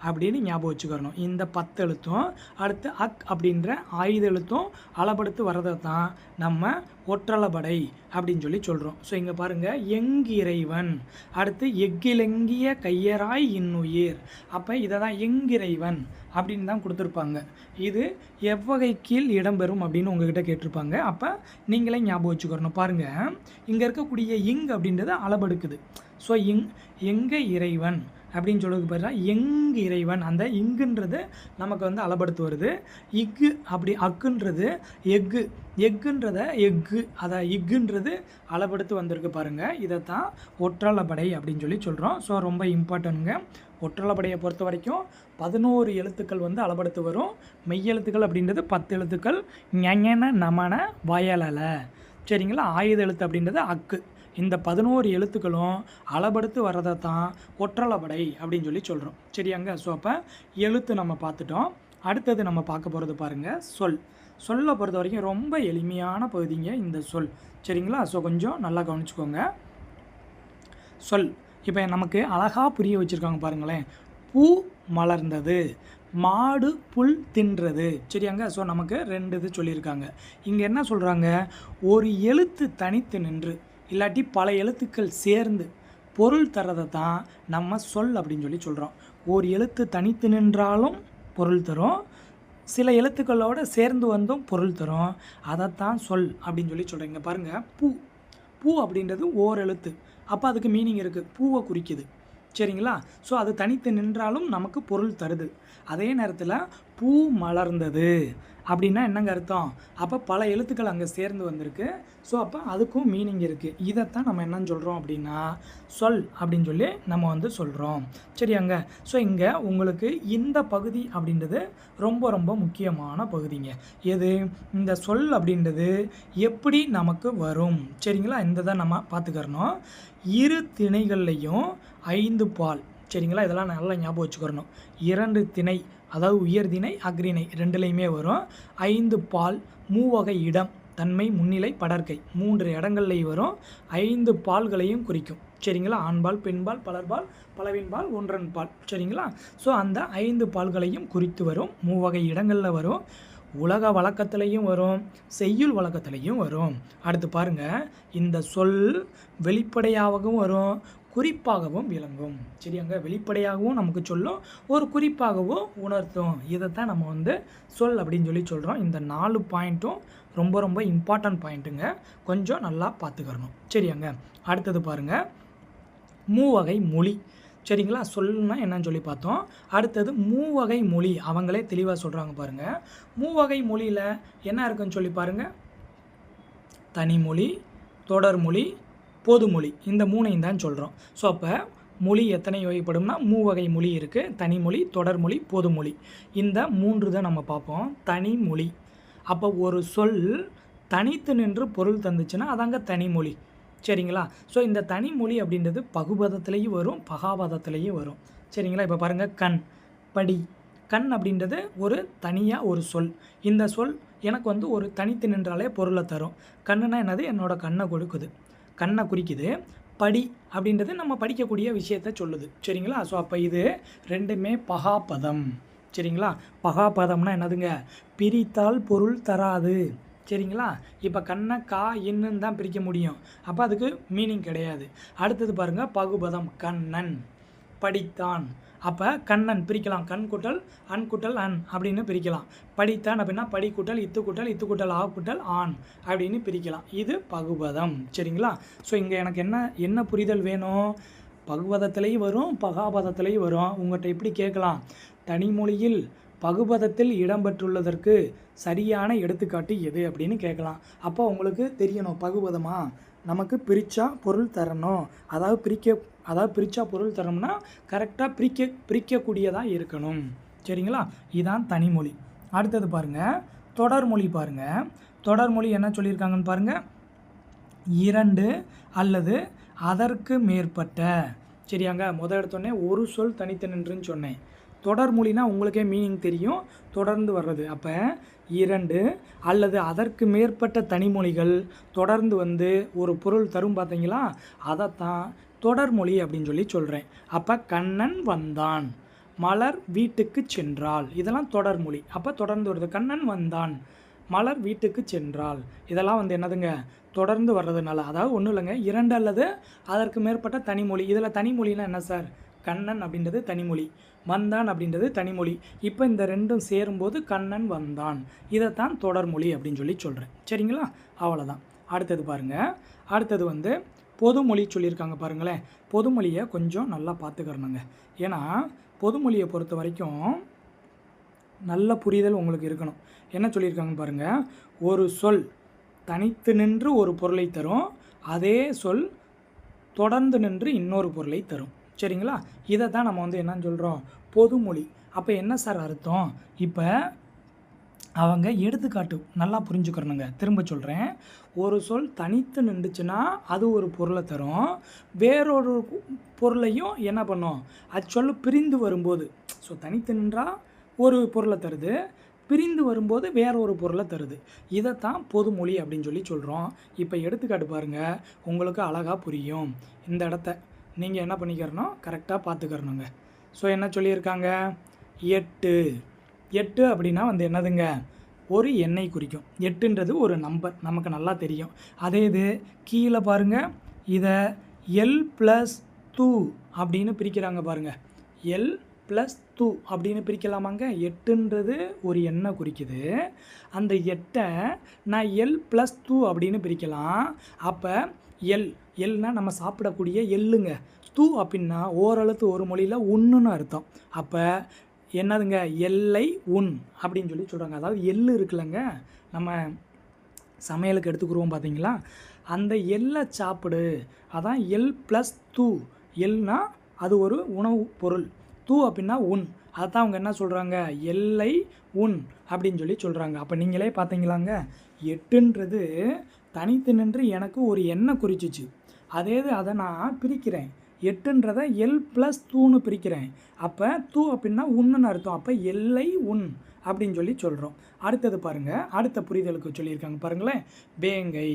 அப்படின்னு ஞாபகம் வச்சுக்கிறணும். இந்த 10 எழுத்தும் அடுத்து அக் அப்படின்ற ஆயுத எழுத்தும் அளபடுத்து வர்றதை தான் நம்ம ஒற்றளபடை அப்படின்னு சொல்கிறோம். ஸோ இங்கே பாருங்கள், எங்கிறைவன், அடுத்து எக்கிலெங்கிய கையராய் இன்னுயிர். அப்போ இதை தான் எங்கிறைவன் அப்படின்னு தான் கொடுத்துருப்பாங்க. இது எவ்வகை கீழ் இடம்பெறும் அப்படின்னு உங்ககிட்ட கேட்டிருப்பாங்க. அப்போ நீங்களே ஞாபகம் வச்சுக்கிறணும். பாருங்கள், இங்கே இருக்கக்கூடிய இங் அப்படின்றது அளபெடுக்குது. ஸோ எங்கே இறைவன் அப்படின்னு சொல்லுறது பார்த்தீங்கன்னா எங்கு இறைவன், அந்த இங்குன்றது நமக்கு வந்து அளபடுத்து வருது. இக்கு அப்படி அக்குன்றது எக்கு, எக்குன்றத எக்கு அதை இக்குன்றது அளபடுத்து வந்திருக்கு பாருங்கள். இதைத்தான் ஒற்றளபடை அப்படின்னு சொல்லி சொல்கிறோம். ஸோ ரொம்ப இம்பார்ட்டன்ட்டுங்க. ஒற்றளபடையை பொறுத்த வரைக்கும் 11 எழுத்துக்கள் வந்து அளபடுத்து வரும். மெய்யெழுத்துக்கள் அப்படின்றது 10 எழுத்துக்கள். ஞன நமன வயலல, சரிங்களா. ஆயுத எழுத்து அப்படின்றது அக்கு. இந்த 11 எழுத்துக்களும் அளபடுத்து வர்றதை தான் ஒற்றளபடை அப்படின்னு சொல்லி சொல்கிறோம், சரியாங்க. ஸோ அப்போ எழுத்து நம்ம பார்த்துட்டோம். அடுத்தது நம்ம பார்க்க போகிறது பாருங்கள் சொல். சொல்லை பொறுத்த வரைக்கும் ரொம்ப எளிமையான பகுதிங்க இந்த சொல், சரிங்களா. ஸோ கொஞ்சம் நல்லா கவனிச்சுக்கோங்க. சொல் இப்போ நமக்கு அழகாக புரிய வச்சுருக்காங்க பாருங்களேன். பூ மலர்ந்தது, மாடு புல் தின்றது, சரியாங்க. ஸோ நமக்கு 2 இது சொல்லியிருக்காங்க. இங்கே என்ன சொல்கிறாங்க, ஒரு எழுத்து தனித்து நின்று இல்லாட்டி பல எழுத்துக்கள் சேர்ந்து பொருள் தரதை தான் நம்ம சொல் அப்படின்னு சொல்லி சொல்கிறோம். ஒரு எழுத்து தனித்து நின்றாலும் பொருள் தரும், சில எழுத்துக்களோடு சேர்ந்து வந்தும் பொருள் தரும், அதைத்தான் சொல் அப்படின்னு சொல்லி சொல்கிறீங்க. பாருங்கள், பூ, பூ அப்படின்றது ஓர் எழுத்து, அப்போ அதுக்கு மீனிங் இருக்குது, பூவை குறிக்குது, சரிங்களா. ஸோ அது தனித்து நின்றாலும் நமக்கு பொருள் தருது. அதே நேரத்தில் பூ மலர்ந்தது அப்படின்னா என்னங்க அர்த்தம், அப்போ பல எழுத்துக்கள் அங்கே சேர்ந்து வந்திருக்கு. ஸோ அப்போ அதுக்கும் மீனிங் இருக்குது. இதைத்தான் நம்ம என்னன்னு சொல்கிறோம் அப்படின்னா சொல் அப்படின்னு சொல்லி நம்ம வந்து சொல்கிறோம், சரியாங்க. ஸோ இங்கே உங்களுக்கு இந்த பகுதி அப்படின்றது ரொம்ப ரொம்ப முக்கியமான பகுதிங்க. எது, இந்த சொல் அப்படின்றது எப்படி நமக்கு வரும், சரிங்களா. இந்த தான் நம்ம பார்த்துக்கிறணும். இரு திணைகள்லையும் 5 பால், சரிங்களா. இதெல்லாம் நல்லா ஞாபகம் வச்சுக்கிறணும். 2 திணை, அதாவது உயர்திணை அக்ரிணை 2லையுமே வரும். 5 பால், மூவகை இடம், தன்மை முன்னிலை படர்க்கை 3 இடங்கள்லையும் வரும். 5 பால்களையும் குறிக்கும், சரிங்களா. ஆண்பால், பெண்பால், பலர்பால், பலவின்பால், ஒன்றன் பால், சரிங்களா. ஸோ அந்த 5 பால்களையும் குறித்து வரும். மூவகை இடங்களில் வரும். உலக வழக்கத்திலையும் வரும், செய்யுள் வழக்கத்திலையும் வரும். அடுத்து பாருங்கள், இந்த சொல் வெளிப்படையாகவும் வரும், குறிப்பாகவும் விளங்கும், சரியாங்க. வெளிப்படையாகவும் நமக்கு சொல்லும், ஒரு குறிப்பாகவும் உணர்த்தும். இதைத்தான் நம்ம வந்து சொல் அப்படின்னு சொல்லி சொல்கிறோம். இந்த 4 பாயிண்ட்டும் ரொம்ப ரொம்ப இம்பார்ட்டன்ட் பாயிண்ட்டுங்க, கொஞ்சம் நல்லா பார்த்துக்கிறணும், சரியாங்க. அடுத்தது பாருங்கள், மூவகை மொழி, சரிங்களா. சொல்லுன்னா என்னன்னு சொல்லி பார்த்தோம். அடுத்தது மூவகை மொழி, அவங்களே தெளிவாக சொல்கிறாங்க பாருங்கள். மூவகை மொழியில் என்ன இருக்குன்னு சொல்லி பாருங்கள். தனிமொழி, தொடர்மொழி, பொதுமொழி, இந்த 3ஐயும் தான் சொல்கிறோம். ஸோ அப்போ மொழி எத்தனை வகைப்படும்னா மூவகை மொழி இருக்குது, தனிமொழி, தொடர்மொழி, பொதுமொழி. இந்த 3 தான் நம்ம பார்ப்போம். தனிமொழி, அப்போ ஒரு சொல் தனித்து நின்று பொருள் தந்துச்சுன்னா அதாங்க தனிமொழி, சரிங்களா. ஸோ இந்த தனிமொழி அப்படின்றது பகுபதத்துலேயும் வரும், பகாபதத்துலேயும் வரும், சரிங்களா. இப்போ பாருங்கள், கண், படி. கண் அப்படின்றது ஒரு தனியாக ஒரு சொல். இந்த சொல் எனக்கு வந்து ஒரு தனித்து நின்றாலே பொருளை தரும். கண்ணுனா என்னது, என்னோட கண்ணை கொடுக்குது, கண்ணை குறிக்குது. படி அப்படின்றது நம்ம படிக்கக்கூடிய விஷயத்தை சொல்லுது, சரிங்களா. ஸோ அப்போ இது 2மே பகாபதம், சரிங்களா. பகாபதம்னா என்னதுங்க, பிரித்தால் பொருள் தராது, சரிங்களா. இப்போ கண்ணை கா இன்னுன்னு தான் பிரிக்க முடியும், அப்போ அதுக்கு மீனிங் கிடையாது. அடுத்தது பாருங்கள், பகுபதம், கண்ணன், படித்தான். அப்போ கண்ணன் பிரிக்கலாம், கண் கூட்டல் அன் கூட்டல் அன் அப்படின்னு பிரிக்கலாம். படித்தான் அப்படின்னா படி கூட்டல் இத்து கூட்டல் இத்து கூட்டல் ஆ கூட்டல் ஆண் அப்படின்னு பிரிக்கலாம். இது பகுபதம், சரிங்களா. ஸோ இங்கே எனக்கு என்ன புரிதல் வேணும், பகுபதத்திலையும் வரும், பகாபதத்திலையும் வரும். உங்கள்கிட்ட எப்படி கேட்கலாம், தனிமொழியில் பகுபதத்தில் இடம்பெற்றுள்ளதற்கு சரியான எடுத்துக்காட்டு எது அப்படின்னு கேட்கலாம். அப்போ உங்களுக்கு தெரியணும், பகுபதமா நமக்கு பிரித்தா பொருள் தரணும், அதாவது பிரித்தா பொருள் தரணும்னா கரெக்டாக பிரிக்கக்கூடியதாக இருக்கணும், சரிங்களா. இதுதான் தனிமொழி. அடுத்தது பாருங்கள், தொடர்மொழி. பாருங்கள், தொடர்மொழி என்ன சொல்லியிருக்காங்கன்னு பாருங்கள். 2 அல்லது அதற்கு மேற்பட்ட, சரியாங்க. எடுத்தோடனே ஒரு சொல் தனித்து நின்றுன்னு சொன்னேன். தொடர்மொழினா உங்களுக்கே மீனிங் தெரியும், தொடர்ந்து வர்றது. அப்போ 2 அல்லது அதற்கு மேற்பட்ட தனிமொழிகள் தொடர்ந்து வந்து ஒரு பொருள் தரும், பார்த்தீங்களா. அதைத்தான் தொடர்மொழி அப்படின்னு சொல்லி சொல்கிறேன். அப்போ கண்ணன் வந்தான், மலர் வீட்டுக்கு சென்றாள், இதெல்லாம் தொடர்மொழி. அப்போ தொடர்ந்து வருது. கண்ணன் வந்தான், மலர் வீட்டுக்கு சென்றாள், இதெல்லாம் வந்து என்னதுங்க, தொடர்ந்து வர்றதுனால. அதாவது ஒன்றும் இல்லைங்க, 2 அல்லது அதற்கு மேற்பட்ட தனிமொழி. இதில் தனிமொழினா என்ன சார், கண்ணன் அப்படின்றது தனிமொழி, வந்தான் அப்படின்றது தனிமொழி. இப்போ இந்த 2ம் சேரும்போது கண்ணன் வந்தான், இதைத்தான் தொடர்மொழி அப்படின்னு சொல்லி சொல்கிறேன், சரிங்களா. அவ்வளோதான். அடுத்தது பாருங்கள், அடுத்தது வந்து பொதுமொழி சொல்லியிருக்காங்க பாருங்களேன். பொதுமொழியை கொஞ்சம் நல்லா பார்த்துக்கிறணுங்க. ஏன்னா பொதுமொழியை பொறுத்த வரைக்கும் நல்ல புரிதல் உங்களுக்கு இருக்கணும். என்ன சொல்லியிருக்காங்க பாருங்கள், ஒரு சொல் தனித்து நின்று ஒரு பொருளை தரும், அதே சொல் தொடர்ந்து நின்று இன்னொரு பொருளை தரும். சரிங்களா? இதை தான் நம்ம வந்து என்னன்னு சொல்கிறோம், பொதுமொழி. அப்போ என்ன சார் அர்த்தம்? இப்போ அவங்க எடுத்துக்காட்டு நல்லா புரிஞ்சுக்கிறணுங்க. திரும்ப சொல்கிறேன், ஒரு சொல் தனித்து நின்றுச்சுன்னா அது ஒரு பொருளை தரும், வேறொரு பொருளையும் என்ன பண்ணும், அச்சொல் பிரிந்து வரும்போது, ஸோ தனித்து நின்றால் ஒரு பொருளை தருது, பிரிந்து வரும்போது வேற ஒரு பொருளை தருது. இதைத்தான் பொதுமொழி அப்படின்னு சொல்லி சொல்கிறோம். இப்போ எடுத்துக்காட்டு பாருங்கள், உங்களுக்கு அழகாக புரியும். இந்த இடத்த நீங்கள் என்ன பண்ணிக்கிறணும், கரெக்டாக பார்த்துக்கிறணுங்க. ஸோ என்ன சொல்லியிருக்காங்க, 8. 8 அப்படின்னா வந்து என்னதுங்க, ஒரு எண்ணை குறிக்கும். 8ன்றது ஒரு நம்பர், நமக்கு நல்லா தெரியும். அதே இது கீழே பாருங்கள், இதை L+2 அப்படின்னு பிரிக்கிறாங்க பாருங்கள். L+2 அப்படின்னு பிரிக்கலாமாங்க. 8ன்றது ஒரு எண்ணை குறிக்குது. அந்த 8ஐ நான் L+2 அப்படின்னு பிரிக்கலாம். அப்போ எல்னால் நம்ம சாப்பிடக்கூடிய எள்ளுங்க. தூ அப்படின்னா ஓரெழுத்து ஒரு மொழியில் உண்ணுன்னு அர்த்தம். அப்போ என்னதுங்க, எல்லை உண் அப்படின்னு சொல்லி சொல்கிறாங்க. அதாவது எள்ளு இருக்குல்லங்க, நம்ம சமையலுக்கு எடுத்துக்கிடுவோம் பார்த்தீங்களா, அந்த எள்ளை சாப்பிடு, அதான் L+2. எல்னா அது ஒரு உணவு பொருள், தூ அப்படின்னா உண், அதான் அவங்க என்ன சொல்கிறாங்க, எல்லை உண் அப்படின்னு சொல்லி சொல்கிறாங்க. அப்போ நீங்களே பார்த்தீங்களாங்க, 8ன்றது தனித்து நின்று எனக்கு ஒரு எண்ணை குறிச்சிச்சு. அதே அதை நான் பிரிக்கிறேன், 8ன்றதை L+2ன்னு பிரிக்கிறேன். அப்போ தூ அப்படின்னா உண்ணுன்னு அர்த்தம். அப்போ எல்லை உண் அப்படின்னு சொல்லி சொல்கிறோம். அடுத்தது பாருங்கள், அடுத்த புரிதலுக்கு சொல்லியிருக்காங்க பாருங்களேன், வேங்கை.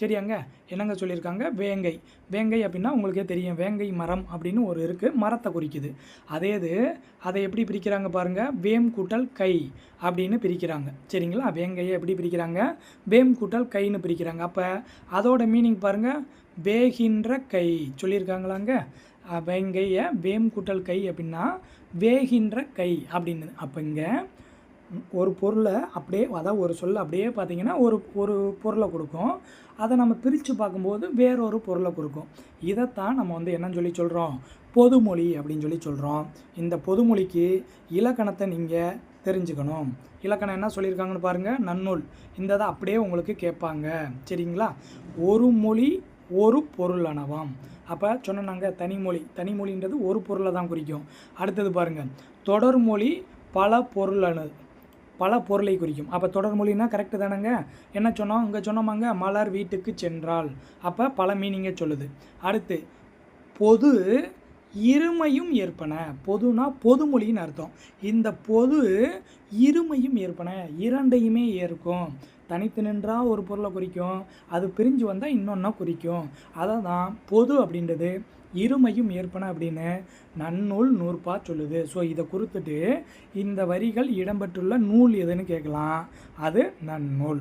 சரியாங்க, என்னங்க சொல்லியிருக்காங்க, வேங்கை. வேங்கை அப்படின்னா உங்களுக்கே தெரியும், வேங்கை மரம் அப்படின்னு ஒரு இருக்குது, மரத்தை குறிக்குது. அதே இது அதை எப்படி பிரிக்கிறாங்க பாருங்கள், வேம் கூட்டல் கை அப்படின்னு பிரிக்கிறாங்க. சரிங்களா, வேங்கையை எப்படி பிரிக்கிறாங்க, வேம் கூட்டல் கைன்னு பிரிக்கிறாங்க. அப்போ அதோட மீனிங் பாருங்கள், வேகின்ற கை சொல்லியிருக்காங்களாங்க. வேங்கையை வேம் கூட்டல் கை அப்படின்னா வேகின்ற கை அப்படின்னு. அப்போ இங்கே ஒரு பொருளை அப்படியே, அதாவது ஒரு சொல்ல அப்படியே பார்த்திங்கன்னா ஒரு பொருளை கொடுக்கும், அதை நம்ம பிரித்து பார்க்கும்போது வேறொரு பொருளை கொடுக்கும். இதைத்தான் நம்ம வந்து என்னன்னு சொல்லி சொல்கிறோம், பொதுமொழி அப்படின்னு சொல்லி சொல்கிறோம். இந்த பொதுமொழிக்கு இலக்கணத்தை நீங்கள் தெரிஞ்சுக்கணும். இலக்கணம் என்ன சொல்லியிருக்காங்கன்னு பாருங்கள், நன்னூல். இந்த இதை அப்படியே உங்களுக்கு கேட்பாங்க. சரிங்களா, ஒரு மொழி ஒரு பொருளானவாம். அப்போ சொன்னாங்க தனிமொழி, தனிமொழின்றது ஒரு பொருளை தான் குறிக்கும். அடுத்தது பாருங்கள், தொடர்மொழி பல பொருளை குறிக்கும். அப்போ தொடர்மொழின்னா கரெக்டு தானேங்க. என்ன சொன்னோம், இங்கே சொன்னோமாங்க, மலர் வீட்டுக்கு சென்றால், அப்போ பல மீனிங்கை சொல்லுது. அடுத்து பொது இருமையும் ஏற்பன. பொதுனா பொதுமொழின்னு அர்த்தம். இந்த பொது இருமையும் ஏற்பன, இரண்டையுமே ஏற்கும். தனித்து நின்றால் ஒரு பொருளை குறிக்கும், அது பிரிஞ்சு வந்தால் இன்னொன்னா குறிக்கும். அதை தான் பொது அப்படின்றது இருமையும் ஏற்பன அப்படின்னு நன்னூல் நூற்பா சொல்லுது. ஸோ இதை குறித்துட்டு இந்த வரிகள் இடம்பெற்றுள்ள நூல் எதுன்னு கேட்கலாம், அது நன்னூல்.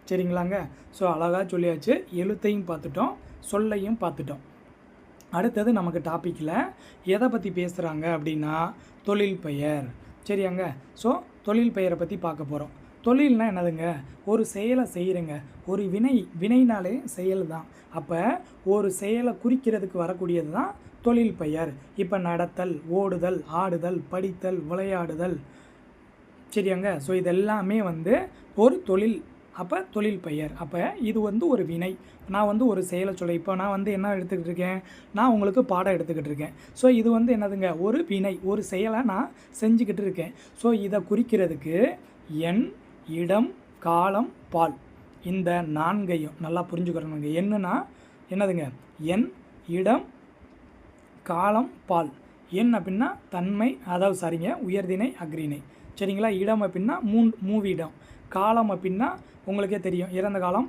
சரிங்களாங்க. ஸோ அழகாக சொல்லியாச்சு, எழுத்தையும் பார்த்துட்டோம், சொல்லையும் பார்த்துட்டோம். அடுத்தது நமக்கு டாப்பிக்கில் எதை பற்றி பேசுகிறாங்க அப்படின்னா தொழில் பெயர். சரியாங்க. ஸோ தொழில் பெயரை பற்றி பார்க்க போகிறோம். தொழில்னால் என்னதுங்க, ஒரு செயலை செய்கிறேங்க, ஒரு வினைனாலே செயல் தான். அப்போ ஒரு செயலை குறிக்கிறதுக்கு வரக்கூடியது தான் தொழில் பெயர். இப்போ நடத்தல், ஓடுதல், ஆடுதல், படித்தல், விளையாடுதல். சரியாங்க. ஸோ இதெல்லாமே வந்து ஒரு தொழில். அப்போ தொழில் பெயர். அப்போ இது வந்து ஒரு வினை. நான் வந்து ஒரு செயலை சொல்ல, இப்போ நான் வந்து என்ன எடுத்துக்கிட்டு இருக்கேன், நான் உங்களுக்கு பாடம் எடுத்துக்கிட்டு இருக்கேன். ஸோ இது வந்து என்னதுங்க, ஒரு வினை, ஒரு செயலை நான் செஞ்சுக்கிட்டு இருக்கேன். ஸோ இதை குறிக்கிறதுக்கு எண், இடம், காலம், பால், இந்த நான்கையும் நல்லா புரிஞ்சுக்கிறோங்க. என்னன்னா என்னதுங்க, எண், இடம், காலம், பால். எண் அப்படின்னா தன்மை, அதாவது சரிங்க, உயர்திணை, அக்ரிணை. சரிங்களா. இடம் அப்படின்னா மூவிடம். காலம் அப்படின்னா உங்களுக்கே தெரியும், இறந்த காலம்,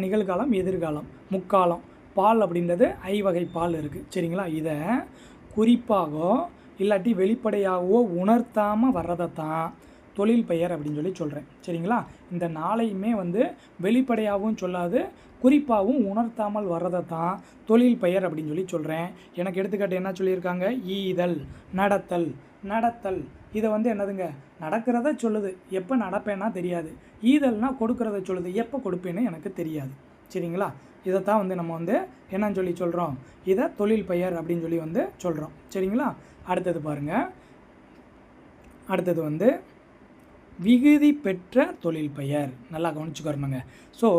நிகழ்காலம், எதிர்காலம், முக்காலம். பால் அப்படின்றது ஐவகை பால் இருக்குது. சரிங்களா. இதை குறிப்பாகவோ இல்லாட்டி வெளிப்படையாகவோ உணர்த்தாமல் வர்றதை தான் தொழில் பெயர் அப்படின்னு சொல்லி சொல்கிறேன். சரிங்களா. இந்த நாளையுமே வந்து வெளிப்படையாகவும் சொல்லாது, குறிப்பாகவும் உணர்த்தாமல் வர்றதை தான் தொழில் பெயர் அப்படின்னு சொல்லி சொல்கிறேன். எனக்கு எடுத்துக்காட்டு என்ன சொல்லியிருக்காங்க, ஈதல், நடத்தல். இதை வந்து என்னதுங்க, நடக்கிறத சொல்லுது, எப்போ நடப்பேன்னா தெரியாது. ஈதல்னால் கொடுக்கறத சொல்லுது, எப்போ கொடுப்பேன்னு எனக்கு தெரியாது. சரிங்களா? இதைத்தான் வந்து நம்ம வந்து என்னன்னு சொல்லி சொல்கிறோம், இதை தொழில் பெயர் அப்படின்னு சொல்லி வந்து சொல்கிறோம். சரிங்களா? அடுத்தது பாருங்கள், அடுத்தது வந்து விகுதி பெற்ற தொழில் பெயர். நல்லா கவனிச்சுக்கறணுங்க. ஸோ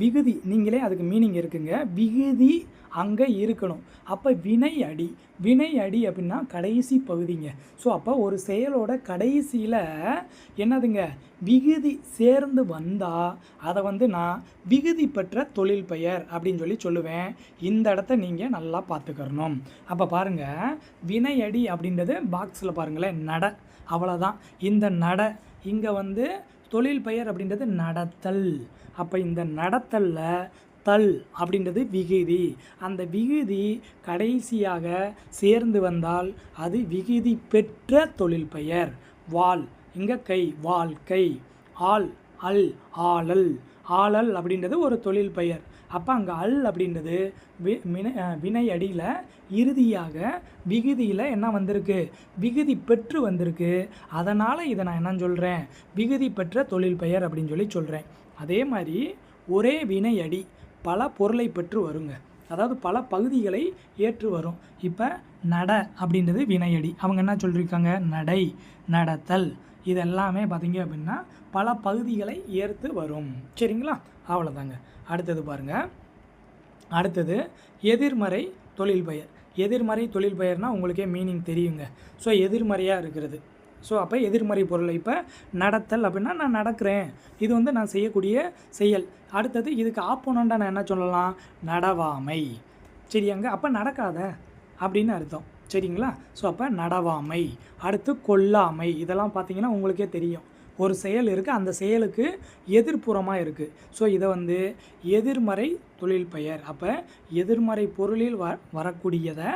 விகுதி நீங்களே அதுக்கு மீனிங் இருக்குங்க. விகுதி அங்கே இருக்கணும். அப்போ வினை அடி, வினை அடி அப்படின்னா கடைசி பகுதிங்க. ஸோ அப்போ ஒரு செயலோட கடைசியில் என்னதுங்க, விகுதி சேர்ந்து வந்தால் அதை வந்து நான் விகுதி பெற்ற தொழில் பெயர் அப்படின்னு சொல்லி சொல்லுவேன். இந்த இடத்த நீங்கள் நல்லா பார்த்துக்கறணும். அப்போ பாருங்கள், வினை அடி அப்படின்றது பாக்ஸில் பாருங்களேன், நட, அவ்வளோதான். இந்த நட இங்கே வந்து தொழில் பெயர் அப்படின்றது நடத்தல். அப்போ இந்த நடத்தலில் தல் அப்படின்றது விகுதி. அந்த விகுதி கடைசியாக சேர்ந்து வந்தால் அது விகுதி பெற்ற தொழில் பெயர். வாள், இங்கே கை, வாழ்க்கை. ஆள், அல், ஆளல். ஆளல் அப்படின்றது ஒரு தொழில் பெயர். அப்போ அங்கே அல் அப்படின்றது வினை அடியில் இறுதியாக விகுதியில் என்ன வந்திருக்கு, விகுதி பெற்று வந்திருக்கு. அதனால் இதை நான் என்னன்னு சொல்கிறேன், விகுதி பெற்ற தொழில் பெயர் அப்படின்னு சொல்லி சொல்கிறேன். அதே மாதிரி ஒரே வினை அடி பல பொருளை பெற்று வருங்க. அதாவது பல பகுதிகளை ஏற்று வரும். இப்போ நட அப்படின்றது வினையடி. அவங்க என்ன சொல்லியிருக்காங்க, நடை, நடத்தல். இதெல்லாமே பார்த்திங்க அப்படின்னா பல பகுதிகளை ஏற்று வரும். சரிங்களா? அவ்வளோதாங்க. அடுத்தது பாருங்கள், அடுத்தது எதிர்மறை தொழில் பெயர். எதிர்மறை தொழில் பெயர்னால் உங்களுக்கே மீனிங் தெரியுங்க. ஸோ எதிர்மறையாக இருக்கிறது. ஸோ அப்போ எதிர்மறை பொருளை, இப்போ நடத்தல் அப்படின்னா நான் நடக்கிறேன், இது வந்து நான் செய்யக்கூடிய செயல். அடுத்தது இதுக்கு ஆப்போனண்ட்டாக நான் என்ன சொல்லலாம், நடவாமை. சரியாங்க? அப்போ நடக்காத அப்படின்னு அர்த்தம். சரிங்களா? ஸோ அப்போ நடவாமை. அடுத்து கொல்லாமை. இதெல்லாம் பார்த்திங்கன்னா உங்களுக்கே தெரியும், ஒரு செயல் இருக்குது, அந்த செயலுக்கு எதிர்ப்புறமாக இருக்குது. ஸோ இதை வந்து எதிர்மறை தொழில் பெயர். அப்போ எதிர்மறை பொருளில் வரக்கூடியதை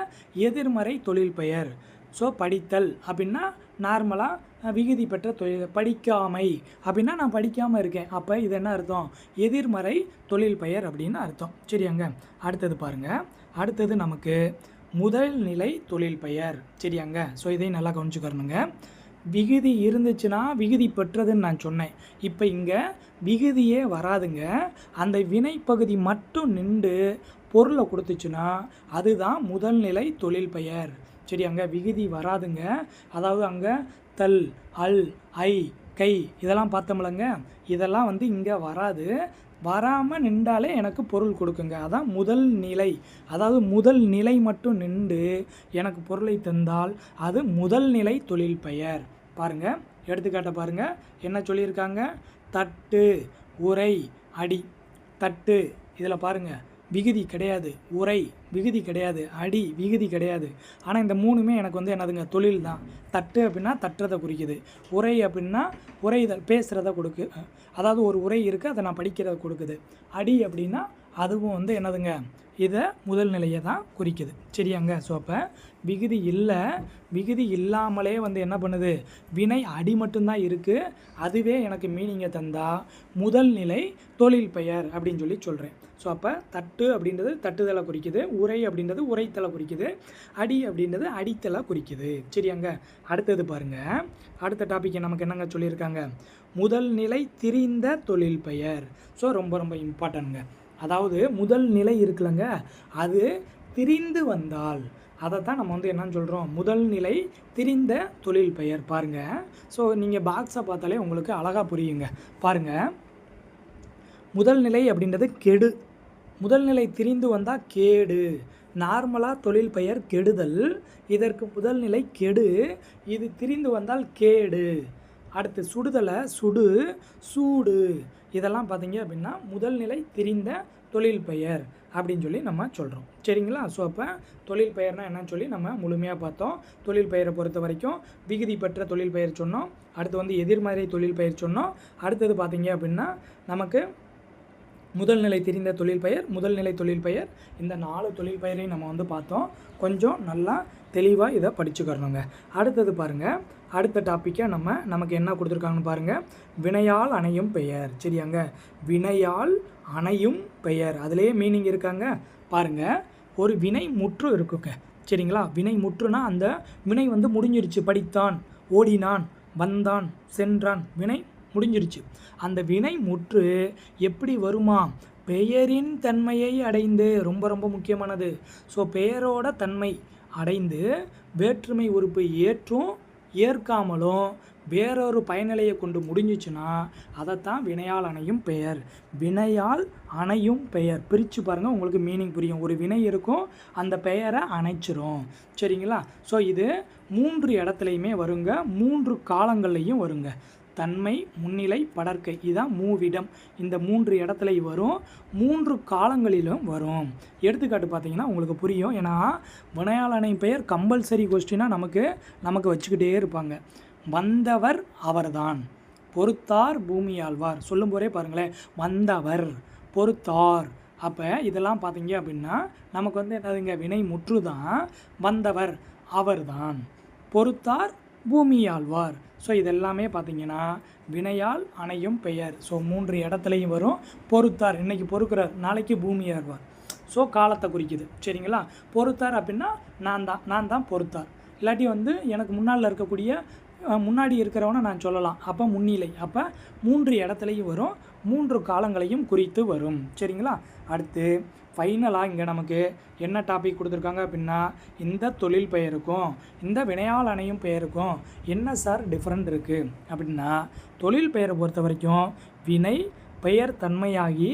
எதிர்மறை தொழில் பெயர். ஸோ படித்தல் அப்படின்னா நார்மலாக விகுதி பெற்ற தொழில். படிக்காமை அப்படின்னா நான் படிக்காமல் இருக்கேன். அப்போ இது என்ன அர்த்தம், எதிர்மறை தொழில் பெயர் அப்படின்னு அர்த்தம். சரியாங்க? அடுத்தது பாருங்கள், அடுத்தது நமக்கு முதல் நிலை தொழில் பெயர். சரியாங்க? ஸோ இதையும் நல்லா கவனிச்சுக்கறணுங்க. விகுதி இருந்துச்சுன்னா விகுதி பெற்றதுன்னு நான் சொன்னேன். இப்போ இங்கே விகுதியே வராதுங்க. அந்த வினைப்பகுதி மட்டும் நின்று பொருளை கொடுத்துச்சுன்னா அதுதான் முதல் நிலை தொழில் பெயர். சரி, அங்கே விகுதி வராதுங்க. அதாவது அங்கே தல், அல், ஐ, கை இதெல்லாம் பார்த்தோம்லங்க, இதெல்லாம் வந்து இங்கே வராது. வராமல் நின்றாலே எனக்கு பொருள் கொடுக்குங்க. அதான் முதல் நிலை. அதாவது முதல் நிலை மட்டும் நின்று எனக்கு பொருளை தந்தால் அது முதல் நிலை தொழில் பெயர். பாருங்கள், எடுத்துக்காட்ட பாருங்கள், என்ன சொல்லியிருக்காங்க, தட்டு, உரை, அடி. தட்டு இதில் பாருங்கள் விகுதி கிடையாது, உரை விகுதி கிடையாது, அடி விகுதி கிடையாது. ஆனால் இந்த மூணுமே எனக்கு வந்து என்னதுங்க, தொழில் தான். தட்டு அப்படின்னா தட்டுறதை குறிக்குது, உரை அப்படின்னா உரைதல் பேசுகிறத கொடுக்கு, அதாவது ஒரு உரை இருக்குது அதை நான் படிக்கிறத கொடுக்குது. அடி அப்படின்னா அதுவும் வந்து என்னதுங்க, இதை முதல் நிலையை தான் குறிக்குது. சரியாங்க? ஸோ அப்போ விகுதி இல்லை, விகுதி இல்லாமலே வந்து என்ன பண்ணுது, வினை அடி மட்டும்தான் இருக்குது. அதுவே எனக்கு மீனிங்கை தந்தால் முதல் நிலை தொழில் பெயர் அப்படின்னு சொல்லி சொல்கிறேன். ஸோ அப்போ தட்டு அப்படின்றது தட்டுதலை குறிக்குது, உரை அப்படின்றது உரைத்தலை குறிக்குது, அடி அப்படின்றது அடித்தலை குறிக்குது. சரியாங்க? அடுத்தது பாருங்கள், அடுத்த டாப்பிக்கை நமக்கு என்னங்க சொல்லியிருக்காங்க, முதல் நிலை திரிந்த தொழில் பெயர். ஸோ ரொம்ப ரொம்ப இம்பார்ட்டன்ங்க. அதாவது முதல் நிலை இருக்குல்லங்க, அது திரிந்து வந்தால் அதை தான் நம்ம வந்து என்னன்னு சொல்கிறோம், முதல் நிலை திரிந்த தொழில் பெயர். பாருங்கள், ஸோ நீங்கள் பாக்ஸை பார்த்தாலே உங்களுக்கு அழகாக புரியுங்க. பாருங்கள், முதல் நிலை அப்படின்றது கெடு, முதல் நிலை திரிந்து வந்தால் கேடு. நார்மலாக தொழில் பெயர் கெடுதல், இதற்கு முதல் நிலை கெடு, இது திரிந்து வந்தால் கேடு. அடுத்து சுடுதலை சுடு, சூடு, இதெல்லாம் பார்த்தீங்க அப்படின்னா முதல் நிலை திரிந்த தொழில் பெயர் அப்படின்னு சொல்லி நம்ம சொல்கிறோம். சரிங்களா? ஸோ அப்போ தொழில் பெயர்னால் என்னன்னு சொல்லி நம்ம முழுமையாக பார்த்தோம். தொழில் பெயரை பொறுத்த வரைக்கும் விகுதி பெற்ற தொழில் பெயர் சொன்னோம், அடுத்து வந்து எதிர்மறை தொழில் பெயர் சொன்னோம், அடுத்தது பார்த்தீங்க அப்படின்னா நமக்கு முதல் நிலை தெரிந்த தொழில் பெயர், முதல் நிலை தொழில் பெயர், இந்த 4 தொழில் பெயரையும் நம்ம வந்து பார்த்தோம். கொஞ்சம் நல்லா தெளிவாக இதை படிச்சுக்கிறணுங்க. அடுத்தது பாருங்கள், அடுத்த டாப்பிக்கை நமக்கு என்ன கொடுத்துருக்காங்கன்னு பாருங்கள், வினையால் அணையும் பெயர். சரியாங்க? வினையால் அணையும் பெயர், அதிலே மீனிங் இருக்காங்க. பாருங்கள், ஒரு வினை முற்று இருக்குங்க. சரிங்களா? வினை முற்றுனா அந்த வினை வந்து முடிஞ்சிருச்சு, படித்தான், ஓடினான், வந்தான், சென்றான், வினை முடிஞ்சிருச்சு. அந்த வினை முற்று எப்படி வருமா, பெயரின் தன்மையை அடைந்து, ரொம்ப ரொம்ப முக்கியமானது. ஸோ பெயரோட தன்மை அடைந்து வேற்றுமை உறுப்பு ஏற்றும் ஏற்காமலும் வேறொரு பயனிலையை கொண்டு முடிஞ்சிச்சுன்னா அதைத்தான் வினையால் அணையும் பெயர். வினையால் அணையும் பெயர் பிரித்து பாருங்கள், உங்களுக்கு மீனிங் புரியும். ஒரு வினை இருக்கும், அந்த பெயரை அணைச்சிரும். சரிங்களா? ஸோ இது 3 இடத்துலையுமே வருங்க, 3 காலங்கள்லையும் வருங்க. தன்மை, முன்னிலை, படர்க்கை, இதுதான் மூவிடம். இந்த 3 இடத்துலையும் வரும், 3 காலங்களிலும் வரும். எடுத்துக்காட்டு பார்த்தீங்கன்னா உங்களுக்கு புரியும். ஏன்னா வினையால் அணையும் பெயர் கம்பல்சரி கொஸ்டினாக நமக்கு வச்சுக்கிட்டே இருப்பாங்க. வந்தவர் அவர்தான், பொறுத்தார் பூமி ஆழ்வார். சொல்லும் போதே பாருங்களேன், வந்தவர், பொறுத்தார். அப்போ இதெல்லாம் பார்த்தீங்க அப்படின்னா நமக்கு என்னதுங்க, வினை முற்று தான். வந்தவர் அவர்தான், பொறுத்தார் பூமி ஆழ்வார். ஸோ இதெல்லாமே பார்த்தீங்கன்னா வினையால் அணையும் பெயர். ஸோ 3 இடத்துலையும் வரும். பொறுத்தார், இன்றைக்கி பொறுக்கிறார், நாளைக்கு பூமி ஆழ்வார். ஸோ காலத்தை குறிக்குது. சரிங்களா? பொறுத்தார் அப்படின்னா நான் தான் பொறுத்தார். இல்லாட்டி எனக்கு முன்னால் இருக்கக்கூடிய முன்னாடி இருக்கிறவனை நான் சொல்லலாம். அப்போ முன்னிலை. அப்போ 3 இடத்துலையும் வரும், 3 காலங்களையும் குறித்து வரும். சரிங்களா? அடுத்து ஃபைனலாக இங்கே நமக்கு என்ன டாபிக் கொடுத்துருக்காங்க அப்படின்னா, இந்த தொழில் பெயருக்கும் இந்த வினையால் அணையும் பெயருக்கும் என்ன சார் டிஃப்ரெண்ட் இருக்குது அப்படின்னா, தொழில் பெயரை பொறுத்த வரைக்கும் வினை பெயர் தன்மையாகி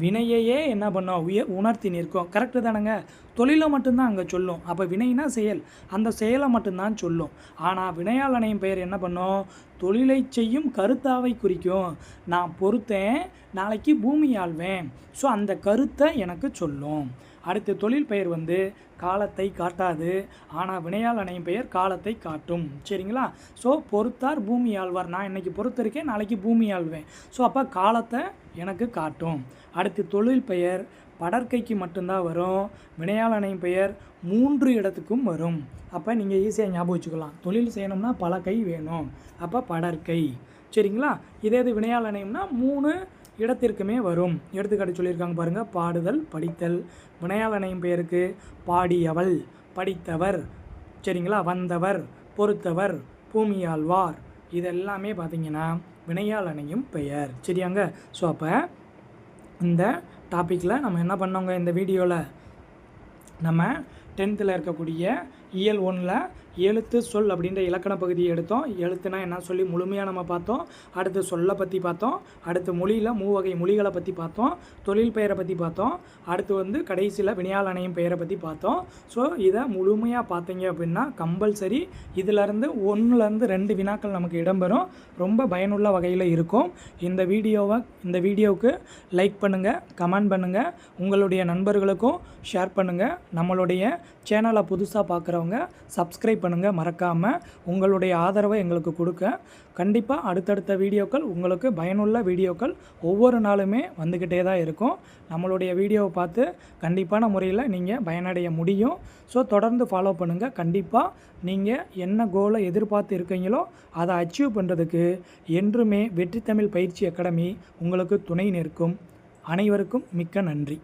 வினையையே என்ன பண்ணோம், உணர்த்தி நிற்கும். கரெக்டு தானேங்க? தொழிலை மட்டும்தான் அங்கே சொல்லும். அப்போ வினைனா செயல், அந்த செயலை மட்டும்தான் சொல்லும். ஆனால் வினையால் அணையும் பெயர் என்ன பண்ணும், தொழிலை செய்யும் கருத்தாவை குறிக்கும். நான் பொறுத்தேன், நாளைக்கு பூமி ஆள்வேன். ஸோ அந்த கருத்தை எனக்கு சொல்லும். அடுத்து தொழில் பெயர் காலத்தை காட்டாது, ஆனால் வினையால் அணையும் பெயர் காலத்தை காட்டும். சரிங்களா? ஸோ பொறுத்தார் பூமி ஆழ்வார், நான் இன்றைக்கி பொறுத்திருக்கேன், நாளைக்கு பூமி ஆள்வேன். ஸோ அப்போ காலத்தை எனக்கு காட்டும். அடுத்து தொழில் பெயர் படற்கைக்கு மட்டும்தான் வரும், வினையால் அணையும் பெயர் 3 இடத்துக்கும் வரும். அப்போ நீங்கள் ஈஸியாக ஞாபகம் வச்சுக்கலாம். தொழில் செய்யணும்னா பல கை வேணும், அப்போ படற்கை. சரிங்களா? இதே வினையால் அணையும்னா 3 இடத்திற்குமே வரும். எடுத்துக்காட்டு சொல்லியிருக்காங்க பாருங்கள், பாடுதல், படித்தல். வினையால் அணையும் பெயருக்கு பாடியவள், படித்தவர். சரிங்களா? வந்தவர், பொறுத்தவர், பூமியாழ்வார். இதெல்லாமே பார்த்திங்கன்னா வினையால் அணையும் பெயர். சரியாங்க? ஸோ அப்போ இந்த டாப்பிக்கில் நம்ம என்ன பண்ணோங்க, இந்த வீடியோவில் நம்ம 10th இருக்கக்கூடிய இயல் 1 எழுத்து சொல் அப்படின்ற இலக்கண பகுதியை எடுத்தோம். எழுத்துனா என்ன சொல்லி முழுமையாக நம்ம பார்த்தோம். அடுத்து சொல்லை பற்றி பார்த்தோம். அடுத்து மொழியில் 3 வகை மொழிகளை பற்றி பார்த்தோம். தொழில் பெயரை பற்றி பார்த்தோம். அடுத்து கடைசியில் வினையால் அணையும் பெயரை பற்றி பார்த்தோம். ஸோ இதை முழுமையாக பார்த்தீங்க அப்படின்னா கம்பல்சரி இதிலேருந்து 1லேருந்து 2 வினாக்கள் நமக்கு இடம்பெறும். ரொம்ப பயனுள்ள வகையில் இருக்கும். இந்த வீடியோவுக்கு லைக் பண்ணுங்கள், கமெண்ட் பண்ணுங்கள், உங்களுடைய நண்பர்களுக்கும் ஷேர் பண்ணுங்கள். நம்மளுடைய சேனலை புதுசாக பார்க்குறவங்க சப்ஸ்கிரைப் பண்ணுங்கள். மறக்காமல் உங்களுடைய ஆதரவை எங்களுக்கு கொடுக்க. கண்டிப்பாக அடுத்தடுத்த வீடியோக்கள், உங்களுக்கு பயனுள்ள வீடியோக்கள் ஒவ்வொரு நாளுமே வந்துக்கிட்டே தான் இருக்கும். நம்மளுடைய வீடியோவை பார்த்து கண்டிப்பான முறையில் நீங்கள் பயனடைய முடியும். ஸோ தொடர்ந்து ஃபாலோ பண்ணுங்கள். கண்டிப்பாக நீங்கள் என்ன கோலை எதிர்பார்த்து இருக்கீங்களோ அதை அச்சீவ் பண்ணுறதுக்கு என்றுமே வெற்றி தமிழ் பயிற்சி அகாடமி உங்களுக்கு துணை நிற்கும். அனைவருக்கும் மிக்க நன்றி.